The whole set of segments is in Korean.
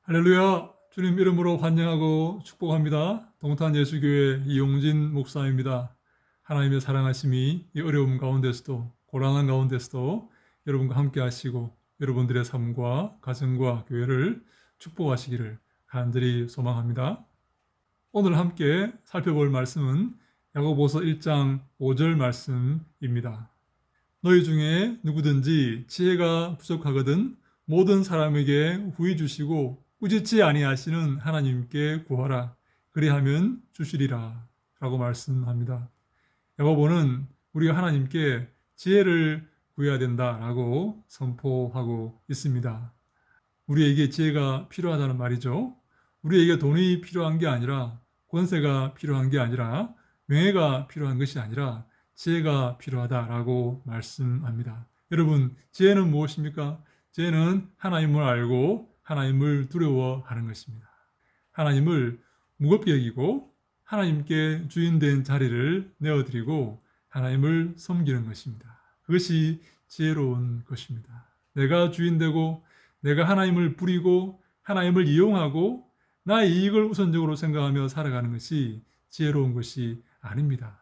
할렐루야! 주님 이름으로 환영하고 축복합니다. 동탄 예수교회 이용진 목사입니다. 하나님의 사랑하심이 이 어려움 가운데서도 고난한 가운데서도 여러분과 함께 하시고 여러분들의 삶과 가정과 교회를 축복하시기를 간절히 소망합니다. 오늘 함께 살펴볼 말씀은 야고보서 1장 5절 말씀입니다. 너희 중에 누구든지 지혜가 부족하거든 모든 사람에게 후히 주시고 꾸짖지 아니하시는 하나님께 구하라. 그리하면 주시리라. 라고 말씀합니다. 야고보는 우리가 하나님께 지혜를 구해야 된다라고 선포하고 있습니다. 우리에게 지혜가 필요하다는 말이죠. 우리에게 돈이 필요한 게 아니라, 권세가 필요한 게 아니라, 명예가 필요한 것이 아니라 지혜가 필요하다라고 말씀합니다. 여러분, 지혜는 무엇입니까? 지혜는 하나님을 알고 하나님을 두려워하는 것입니다. 하나님을 무겁게 여기고 하나님께 주인된 자리를 내어드리고 하나님을 섬기는 것입니다. 그것이 지혜로운 것입니다. 내가 주인되고 내가 하나님을 부리고 하나님을 이용하고 나의 이익을 우선적으로 생각하며 살아가는 것이 지혜로운 것이 아닙니다.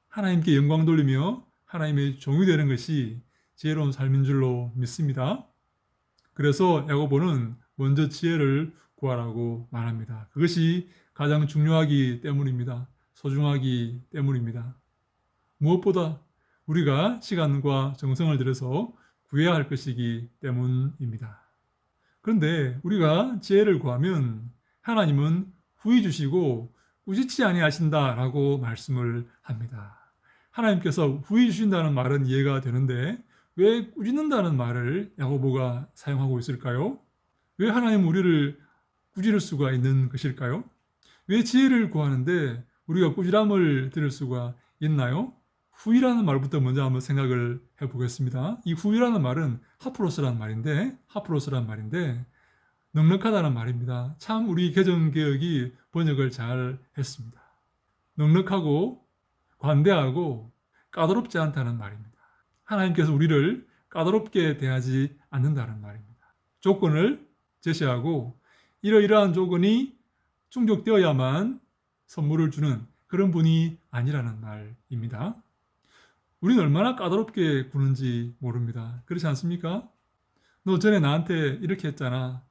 하나님께 영광 돌리며 하나님의 종이 되는 것이 지혜로운 삶인 줄로 믿습니다. 그래서 야고보는 먼저 지혜를 구하라고 말합니다. 그것이 가장 중요하기 때문입니다. 소중하기 때문입니다. 무엇보다 우리가 시간과 정성을 들여서 구해야 할 것이기 때문입니다. 그런데 우리가 지혜를 구하면 하나님은 후히 주시고 꾸짖지 아니하신다라고 말씀을 합니다. 하나님께서 후히 주신다는 말은 이해가 되는데 왜 꾸짖는다는 말을 야고보가 사용하고 있을까요? 왜 하나님 우리를 꾸짖을 수가 있는 것일까요? 왜 지혜를 구하는데 우리가 꾸지람을 들을 수가 있나요? 후이라는 말부터 먼저 한번 생각을 해보겠습니다. 이 후이라는 말은 하프로스란 말인데 넉넉하다는 말입니다. 참 우리 개정개혁이 번역을 잘 했습니다. 넉넉하고 관대하고 까다롭지 않다는 말입니다. 하나님께서 우리를 까다롭게 대하지 않는다는 말입니다. 조건을 제시하고 이러이러한 조건이 충족되어야만 선물을 주는 그런 분이 아니라는 말입니다. 우리는 얼마나 까다롭게 구는지 모릅니다. 그렇지 않습니까? 너 전에 나한테 이렇게 했잖아.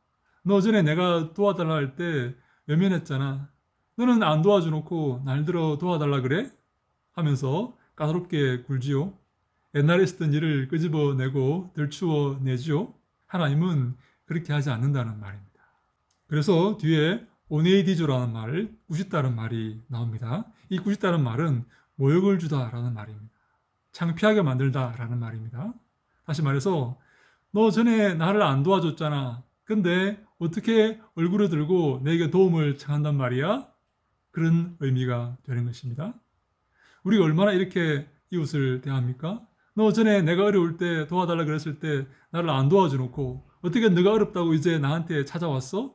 너 전에 내가 도와달라 할 때 외면했잖아. 너는 안 도와줘놓고 날 들어 도와달라 그래? 하면서 까다롭게 굴지요. 옛날에 있었던 일을 끄집어내고 들추어내지요. 하나님은 그렇게 하지 않는다는 말입니다. 그래서 뒤에 오네이디조라는 말, 꾸짖다는 말이 나옵니다. 이 꾸짖다는 말은 모욕을 주다라는 말입니다. 창피하게 만들다라는 말입니다. 다시 말해서 너 전에 나를 안 도와줬잖아. 근데 어떻게 얼굴을 들고 내게 도움을 청한단 말이야? 그런 의미가 되는 것입니다. 우리가 얼마나 이렇게 이웃을 대합니까? 너 전에 내가 어려울 때 도와달라 그랬을 때 나를 안 도와줘놓고 어떻게 네가 어렵다고 이제 나한테 찾아왔어?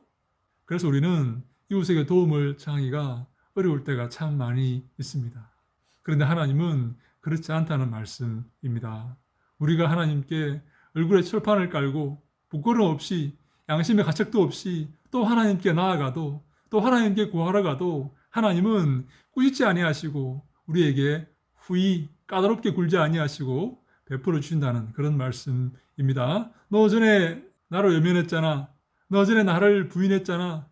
그래서 우리는 이웃에게 도움을 청하기가 어려울 때가 참 많이 있습니다. 그런데 하나님은 그렇지 않다는 말씀입니다. 우리가 하나님께 얼굴에 철판을 깔고 부끄러움 없이 양심의 가책도 없이 또 하나님께 나아가도 또 하나님께 구하러 가도 하나님은 꾸짖지 아니하시고 우리에게 후히 까다롭게 굴지 아니하시고 베풀어 주신다는 그런 말씀입니다. 너 전에 나를 외면했잖아. 너 전에 나를 부인했잖아.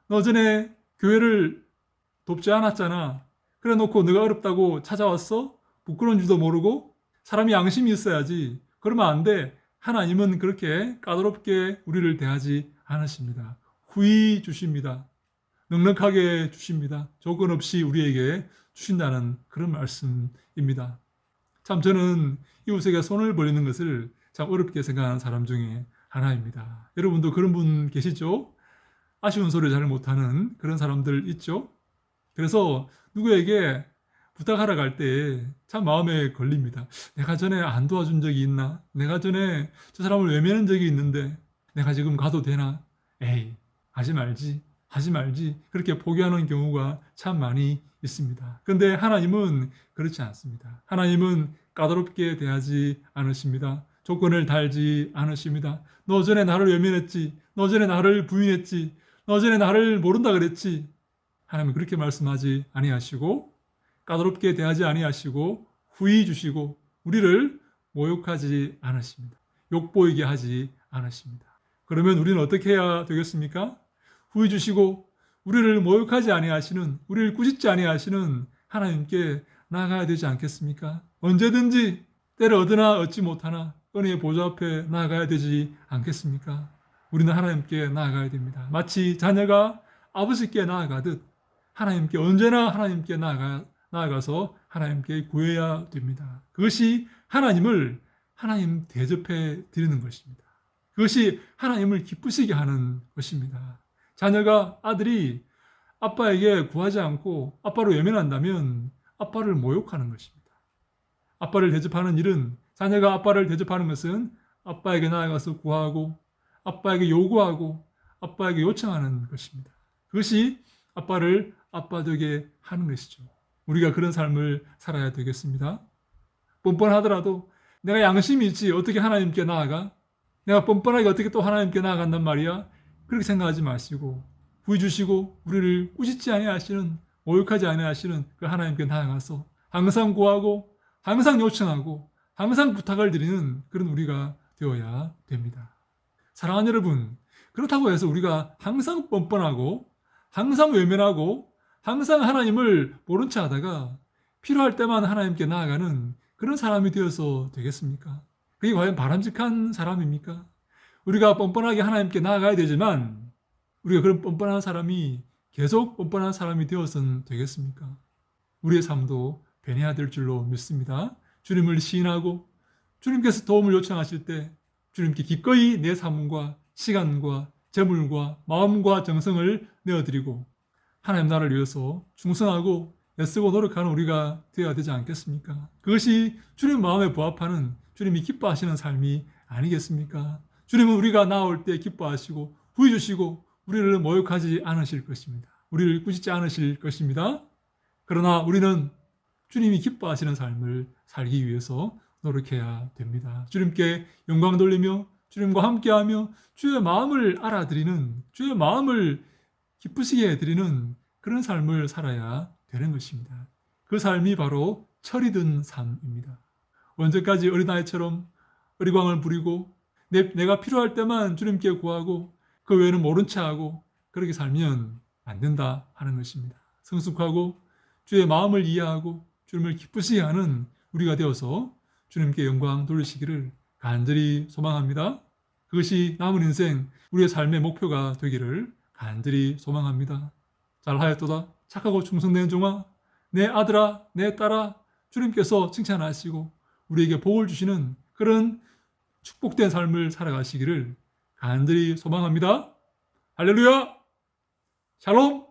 너 전에 교회를 돕지 않았잖아. 그래 놓고 네가 어렵다고 찾아왔어? 부끄러운 줄도 모르고? 사람이 양심이 있어야지. 그러면 안 돼. 하나님은 그렇게 까다롭게 우리를 대하지 않으십니다. 후히 주십니다. 넉넉하게 주십니다. 조건 없이 우리에게 주신다는 그런 말씀입니다. 참 저는 이웃에게 손을 벌리는 것을 참 어렵게 생각하는 사람 중에 하나입니다. 여러분도 그런 분 계시죠? 아쉬운 소리 잘 못하는 그런 사람들 있죠? 그래서 누구에게 부탁하러 갈 때 참 마음에 걸립니다. 내가 전에 안 도와준 적이 있나? 내가 전에 저 사람을 외면한 적이 있는데 내가 지금 가도 되나? 에이, 하지 말지. 그렇게 포기하는 경우가 참 많이 있습니다. 그런데 하나님은 그렇지 않습니다. 하나님은 까다롭게 대하지 않으십니다. 조건을 달지 않으십니다. 너 전에 나를 외면했지. 너 전에 나를 부인했지. 너 전에 나를 모른다 그랬지. 하나님은 그렇게 말씀하지 아니하시고 까다롭게 대하지 아니하시고 후히 주시고 우리를 모욕하지 않으십니다. 욕보이게 하지 않으십니다. 그러면 우리는 어떻게 해야 되겠습니까? 후히 주시고 우리를 모욕하지 아니하시는, 우리를 꾸짖지 아니하시는 하나님께 나아가야 되지 않겠습니까? 언제든지 때를 얻으나 얻지 못하나 은혜의 보좌 앞에 나아가야 되지 않겠습니까? 우리는 하나님께 나아가야 됩니다. 마치 자녀가 아버지께 나아가듯 하나님께 언제나 하나님께 나아가서 하나님께 구해야 됩니다. 그것이 하나님을 하나님 대접해 드리는 것입니다. 그것이 하나님을 기쁘시게 하는 것입니다. 자녀가 아들이 아빠에게 구하지 않고 아빠를 외면한다면 아빠를 모욕하는 것입니다. 아빠를 대접하는 일은 자녀가 아빠를 대접하는 것은 아빠에게 나아가서 구하고 아빠에게 요구하고 아빠에게 요청하는 것입니다. 그것이 아빠를 아빠 되게 하는 것이죠. 우리가 그런 삶을 살아야 되겠습니다. 뻔뻔하더라도 내가 양심이 있지 어떻게 하나님께 나아가? 내가 뻔뻔하게 어떻게 또 하나님께 나아간단 말이야? 그렇게 생각하지 마시고 구해 주시고 우리를 꾸짖지 아니하시는 모욕하지 아니하시는 그 하나님께 나아가서 항상 구하고 항상 요청하고 항상 부탁을 드리는 그런 우리가 되어야 됩니다. 사랑하는 여러분, 그렇다고 해서 우리가 항상 뻔뻔하고 항상 외면하고 항상 하나님을 모른 체 하다가 필요할 때만 하나님께 나아가는 그런 사람이 되어서 되겠습니까? 그게 과연 바람직한 사람입니까? 우리가 뻔뻔하게 하나님께 나아가야 되지만 우리가 그런 뻔뻔한 사람이 계속 뻔뻔한 사람이 되어서는 되겠습니까? 우리의 삶도 변해야 될 줄로 믿습니다. 주님을 시인하고 주님께서 도움을 요청하실 때 주님께 기꺼이 내 삶과 시간과 재물과 마음과 정성을 내어드리고 하나님 나라를 위해서 충성하고 애쓰고 노력하는 우리가 되어야 되지 않겠습니까? 그것이 주님 마음에 부합하는 주님이 기뻐하시는 삶이 아니겠습니까? 주님은 우리가 나올 때 기뻐하시고 후히 주시고 우리를 모욕하지 않으실 것입니다. 우리를 꾸짖지 않으실 것입니다. 그러나 우리는 주님이 기뻐하시는 삶을 살기 위해서 노력해야 됩니다. 주님께 영광 돌리며 주님과 함께하며 주의 마음을 알아드리는 주의 마음을 기쁘시게 해드리는 그런 삶을 살아야 되는 것입니다. 그 삶이 바로 철이 든 삶입니다. 언제까지 어린아이처럼 어리광을 부리고 내가 필요할 때만 주님께 구하고 그 외에는 모른 체하고 그렇게 살면 안 된다 하는 것입니다. 성숙하고 주의 마음을 이해하고 주님을 기쁘시게 하는 우리가 되어서 주님께 영광 돌리시기를 간절히 소망합니다. 그것이 남은 인생 우리의 삶의 목표가 되기를 간절히 소망합니다. 잘하였도다 착하고 충성된 종아 내 아들아 내 딸아 주님께서 칭찬하시고 우리에게 복을 주시는 그런 축복된 삶을 살아가시기를 간절히 소망합니다. 할렐루야! 샬롬!